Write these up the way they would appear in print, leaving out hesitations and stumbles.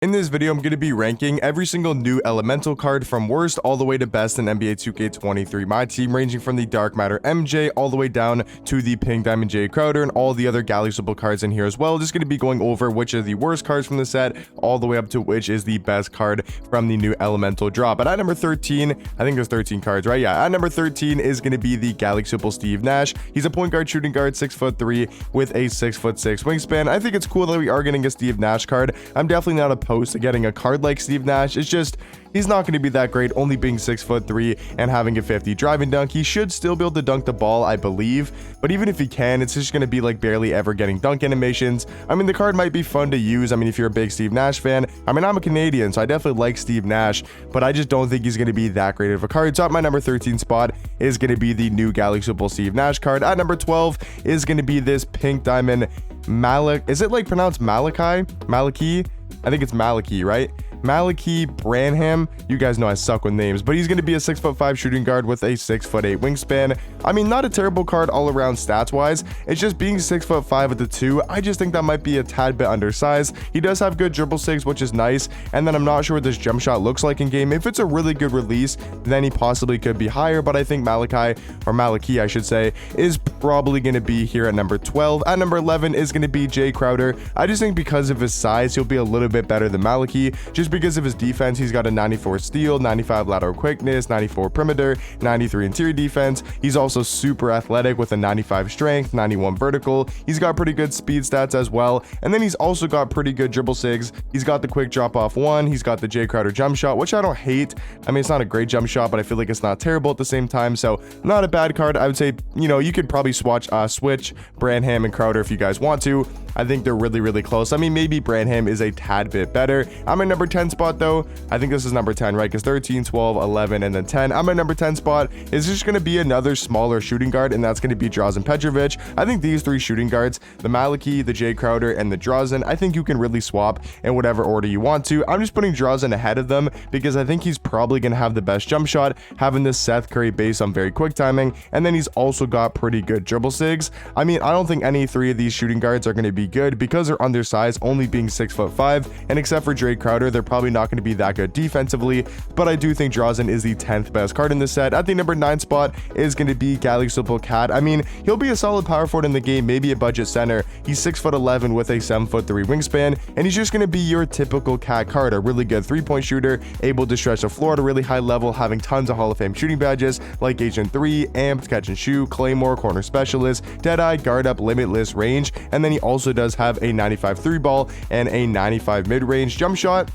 In this video, I'm going to be ranking every single new elemental card from worst all the way to best in NBA 2K23 My Team, ranging from the Dark Matter MJ all the way down to the Pink Diamond Jay Crowder and all the other Galaxyable cards in here as well. Just going to be going over which are the worst cards from the set all the way up to which is the best card from the new elemental drop. But at number 13, I think there's 13 cards, right? Yeah, at number 13 is going to be the Galaxyable Steve Nash. He's a point guard, shooting guard, 6'3" with a 6'6" wingspan. I think it's cool that we are getting a Steve Nash card. I'm definitely not opposed to getting a card like Steve Nash. It's just he's not going to be that great, only being 6'3" and having a 50 driving dunk. He should still be able to dunk the ball, I believe, but even if he can, it's just going to be like barely ever getting dunk animations. I mean, the card might be fun to use. I mean, if you're a big Steve Nash fan, I mean, I'm a Canadian, so I definitely like Steve Nash, but I just don't think he's going to be that great of a card. So at my number 13 spot is going to be the new Galaxyable Steve Nash card. At number 12 is going to be this Pink Diamond Malik. Is it like pronounced Malachi? Maliki? I think it's Maliki, right? Maliki Branham. You guys know I suck with names, but he's going to be a 6'5" shooting guard with a 6'8" wingspan. I mean, not a terrible card all around stats wise. It's just being 6'5" at the 2. I just think that might be a tad bit undersized. He does have good dribble sigs, which is nice. And then I'm not sure what this jump shot looks like in game. If it's a really good release, then he possibly could be higher. But I think Maliki, I should say, is probably going to be here at number 12. At number 11 is going to be Jay Crowder. I just think because of his size, he'll be a little bit better than Maliki. Just because of his defense, he's got a 94 steal, 95 lateral quickness, 94 perimeter, 93 interior defense. He's also super athletic with a 95 strength, 91 vertical. He's got pretty good speed stats as well. And then he's also got pretty good dribble sigs. He's got the quick drop off 1. He's got the Jay Crowder jump shot, which I don't hate. I mean, it's not a great jump shot, but I feel like it's not terrible at the same time. So not a bad card. I would say, you know, you could probably switch Branham and Crowder if you guys want to. I think they're really, really close. I mean, maybe Branham is a tad bit better. I'm at number 10 spot though. I think this is number 10, right? Because 13, 12, 11, and then 10. I'm at number 10 spot. Is just going to be another smaller shooting guard, and that's going to be Drazen Petrovic. I think these three shooting guards, the Maliki, the Jay Crowder, and the Drazen, I think you can really swap in whatever order you want to. I'm just putting Drazen ahead of them because I think he's probably going to have the best jump shot, having this Seth Curry base on very quick timing, and then he's also got pretty good dribble sigs. I mean, I don't think any three of these shooting guards are going to be good because they're undersized, only being 6'5", and except for Jay Crowder, they're probably not going to be that good defensively, but I do think Drazen is the 10th best card in the set. At the number 9 spot is going to be Galaxyable Cat. I mean, he'll be a solid power forward in the game, maybe a budget center. He's 6'11" with a 7'3" wingspan, and he's just going to be your typical Cat card, a really good 3-point shooter, able to stretch the floor at a really high level, having tons of Hall of Fame shooting badges like Agent 3, Amped, Catch and Shoot, Claymore, Corner Specialist, Deadeye, Guard Up, Limitless, Range, and then he also does have a 95 3-ball and a 95 mid-range jump shot.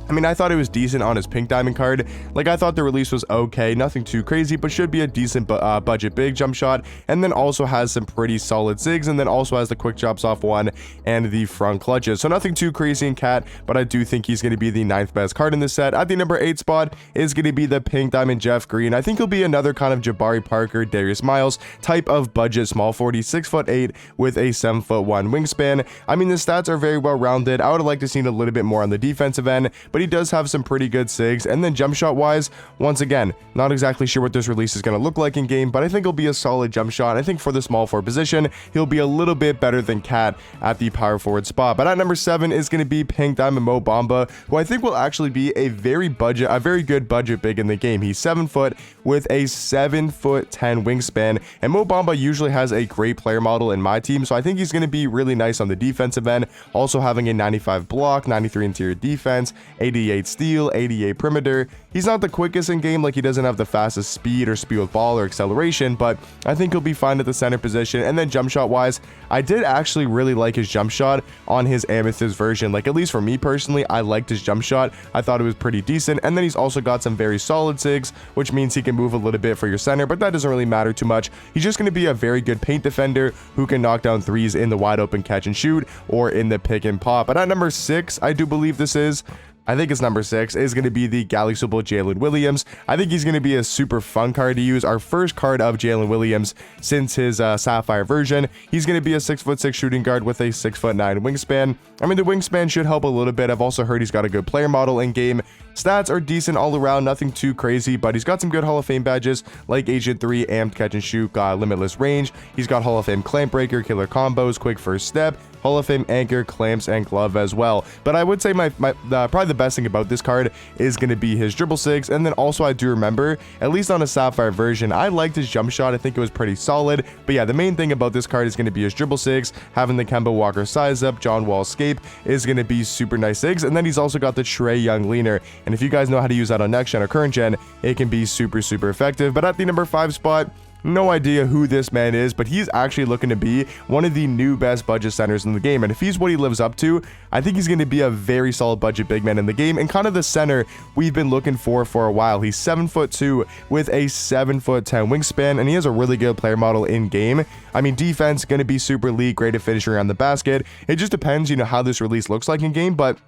I mean, I thought it was decent on his Pink Diamond card. Like, I thought the release was okay, nothing too crazy, but should be a decent budget big jump shot, and then also has some pretty solid zigs, and then also has the quick drops off 1 and the front clutches. So nothing too crazy in Cat, but I do think he's going to be the 9th best card in this set. At the number 8 spot is going to be the Pink Diamond Jeff Green. I think he'll be another kind of Jabari Parker, Darius Miles type of budget small 40, 6'8" with a 7'1" wingspan. I mean, the stats are very well rounded. I would have liked to see a little bit more on the defensive end, but he does have some pretty good sigs. And then jump shot wise, once again, not exactly sure what this release is going to look like in game, but I think it'll be a solid jump shot. I think for the small forward position, he'll be a little bit better than Cat at the power forward spot. But at number 7 is going to be Pink Diamond Mo Bamba, who I think will actually be a very good budget big in the game. He's 7 foot with a 7'10" wingspan, and Mo Bamba usually has a great player model in my team, so I think he's going to be really nice on the defensive end, also having a 95 block, 93 interior defense, 88 steal, 88 perimeter. He's not the quickest in game, like he doesn't have the fastest speed with ball or acceleration, but I think he'll be fine at the center position. And then jump shot wise, I did actually really like his jump shot on his Amethyst version. Like, at least for me personally, I liked his jump shot. I thought it was pretty decent. And then he's also got some very solid sigs, which means he can move a little bit for your center, but that doesn't really matter too much. He's just going to be a very good paint defender who can knock down threes in the wide open catch and shoot or in the pick and pop. But at number 6, I do believe this is, I think it's number 6, is going to be the Galaxyable Jalen Williams. I think he's going to be a super fun card to use. Our first card of Jalen Williams since his Sapphire version. He's going to be a 6'6" shooting guard with a 6'9" wingspan. I mean, the wingspan should help a little bit. I've also heard he's got a good player model in game. Stats are decent all around, nothing too crazy, but he's got some good Hall of Fame badges like Agent 3, Amped, Catch and Shoot, Limitless Range. He's got Hall of Fame Clamp Breaker, Killer Combos, Quick First Step, Hall of Fame anchor, clamps, and glove as well. But I would say probably the best thing about this card is going to be his dribble sigs. And then also I do remember, at least on a Sapphire version, I liked his jump shot. I think it was pretty solid. But yeah, the main thing about this card is going to be his dribble sigs. Having the Kemba Walker size up, John Wall escape is going to be super nice sigs. And then he's also got the Trae Young leaner. And if you guys know how to use that on next gen or current gen, it can be super effective. But at the number 5 spot, no idea who this man is, but he's actually looking to be one of the new best budget centers in the game. And if he's what he lives up to, I think he's going to be a very solid budget big man in the game and kind of the center we've been looking for a while. He's 7'2" with a 7'10" wingspan, and he has a really good player model in game. I mean, defense going to be super elite, great at finishing around the basket. It just depends, how this release looks like in game, but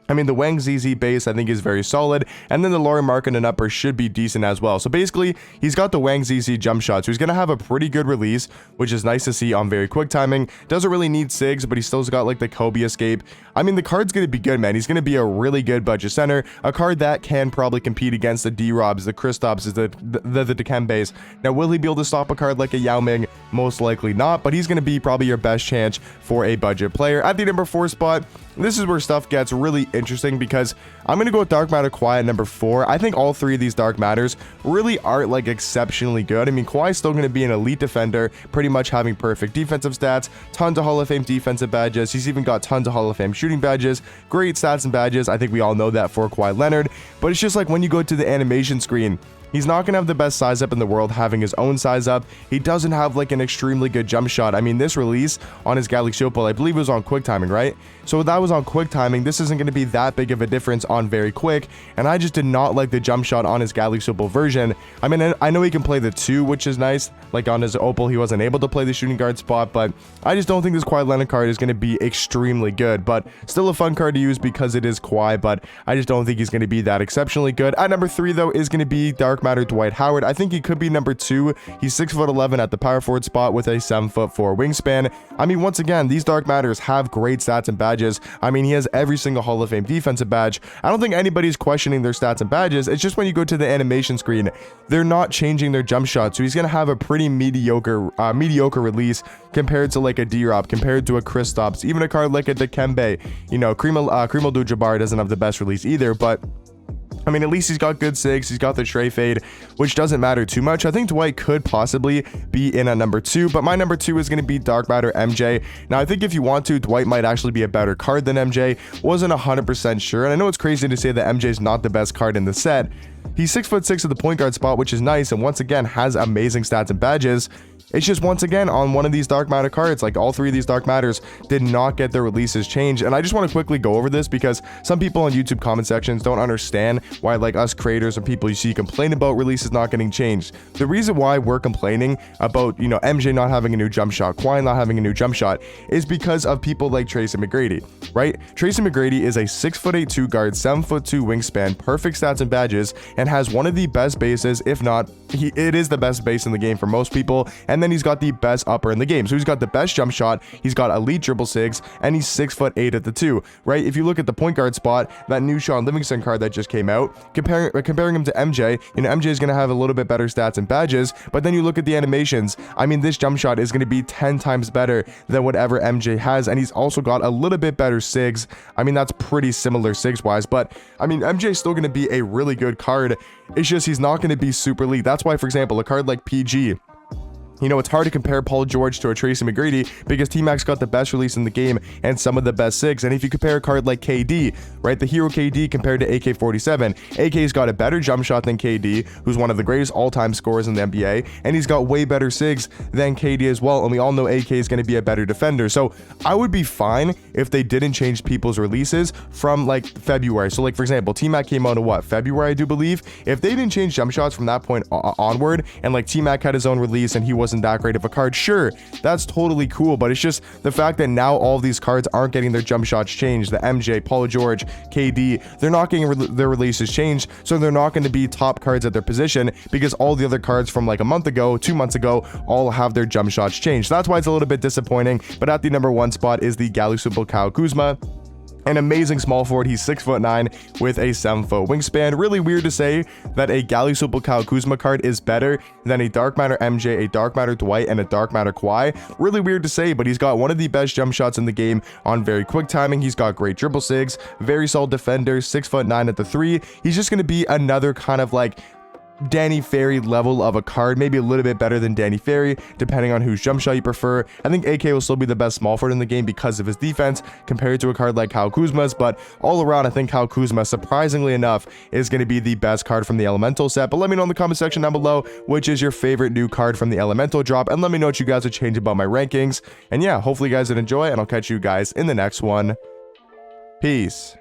I mean, the Wang ZZ base, I think, is very solid, and then the Laurie Markkinen upper should be decent as well. So basically, he's got the Wang ZZ jump shot, so he's going to have a pretty good release, which is nice to see on very quick timing. Doesn't really need sigs, but he still's got, like, the Kobe escape. I mean, the card's going to be good, man. He's going to be a really good budget center, a card that can probably compete against the D-Robs, the Kristaps, the Dikembes. Now, will he be able to stop a card like a Yao Ming? Most likely not, but he's going to be probably your best chance for a budget player. At the number 4 spot, this is where stuff gets really interesting because I'm going to go with Dark Matter Kawhi at number 4. I think all 3 of these Dark Matters really aren't like exceptionally good. I mean, Kawhi's still going to be an elite defender, pretty much having perfect defensive stats, tons of Hall of Fame defensive badges. He's even got tons of Hall of Fame shooting badges, great stats and badges. I think we all know that for Kawhi Leonard, but it's just like when you go to the animation screen, he's not going to have the best size up in the world having his own size up. He doesn't have like an extremely good jump shot. I mean, this release on his Galaxy Opal, I believe it was on quick timing, right? So that was on quick timing. This isn't going to be that big of a difference on very quick. And I just did not like the jump shot on his Galaxy Opal version. I mean, I know he can play the 2, which is nice. Like on his Opal, he wasn't able to play the shooting guard spot, but I just don't think this Kawhi Leonard card is going to be extremely good, but still a fun card to use because it is Kawhi, but I just don't think he's going to be that exceptionally good. At number 3, though, is going to be Dark Matter Dwight Howard. I think he could be number 2. He's 6'11" at the power forward spot with a 7'4" wingspan. I mean, once again, these Dark Matters have great stats and badges. I mean, he has every single Hall of Fame defensive badge. I don't think anybody's questioning their stats and badges. It's just when you go to the animation screen, they're not changing their jump shot. So he's going to have a pretty mediocre release compared to like a D-Rob, compared to a Kristaps, even a card like a Dikembe. Kareem Abdul-Jabbar doesn't have the best release either, but I mean, at least he's got good sigs. He's got the Trae fade, which doesn't matter too much. I think Dwight could possibly be in at number 2, but my number 2 is going to be Dark Matter MJ. Now, I think if you want to, Dwight might actually be a better card than MJ. Wasn't 100% sure, and I know it's crazy to say that MJ is not the best card in the set. He's 6'6" at the point guard spot, which is nice, and once again has amazing stats and badges. It's just once again on one of these Dark Matter cards, like all 3 of these Dark Matters did not get their releases changed. And I just want to quickly go over this because some people on YouTube comment sections don't understand why like us creators or people you see complain about releases not getting changed. The reason why we're complaining about, MJ not having a new jump shot, Kawhi not having a new jump shot is because of people like Tracy McGrady, right? Tracy McGrady is a 6'8" 2 guard, 7'2" wingspan, perfect stats and badges, and has one of the best bases, if not, it is the best base in the game for most people. And then he's got the best upper in the game. So he's got the best jump shot, he's got elite dribble sigs, and he's 6'8" at the 2, right? If you look at the point guard spot, that new Sean Livingston card that just came out, comparing him to MJ, MJ is going to have a little bit better stats and badges, but then you look at the animations, I mean, this jump shot is going to be 10 times better than whatever MJ has, and he's also got a little bit better sigs. I mean, that's pretty similar sigs wise, but I mean, MJ is still going to be a really good card. It's just he's not going to be super elite. That's why, for example, a card like PG, it's hard to compare Paul George to a Tracy McGrady because T-Mac's got the best release in the game and some of the best sigs. And if you compare a card like KD, right, the hero KD compared to AK-47, AK's got a better jump shot than KD, who's one of the greatest all-time scorers in the NBA, and he's got way better sigs than KD as well. And we all know AK is going to be a better defender. So I would be fine if they didn't change people's releases from like February. So like, for example, T-Mac came out in what, February, I do believe. If they didn't change jump shots from that point onward, and like T-Mac had his own release and he wasn't that great of a card, sure, that's totally cool, but it's just the fact that now all of these cards aren't getting their jump shots changed. The MJ, Paul George, KD, they're not getting their releases changed, so they're not going to be top cards at their position because all the other cards from like a month ago, 2 months ago, all have their jump shots changed. So that's why it's a little bit disappointing. But at the number 1 spot is the Galaxy Kyle Kuzma. An amazing small forward. He's 6'9" with a 7-foot wingspan. Really weird to say that a Galiosuple Kyle Kuzma card is better than a Dark Matter MJ, a Dark Matter Dwight, and a Dark Matter Kawhi. Really weird to say, but he's got one of the best jump shots in the game on very quick timing. He's got great dribble sigs, very solid defender, 6'9" at the 3. He's just going to be another kind of like Danny Ferry level of a card, maybe a little bit better than Danny Ferry, depending on whose jump shot you prefer. I think AK will still be the best small forward in the game because of his defense compared to a card like Kyle Kuzma's, but all around, I think Kyle Kuzma, surprisingly enough, is going to be the best card from the Elemental set. But let me know in the comment section down below which is your favorite new card from the Elemental drop, and let me know what you guys would change about my rankings. And yeah, hopefully you guys did enjoy, and I'll catch you guys in the next one. Peace.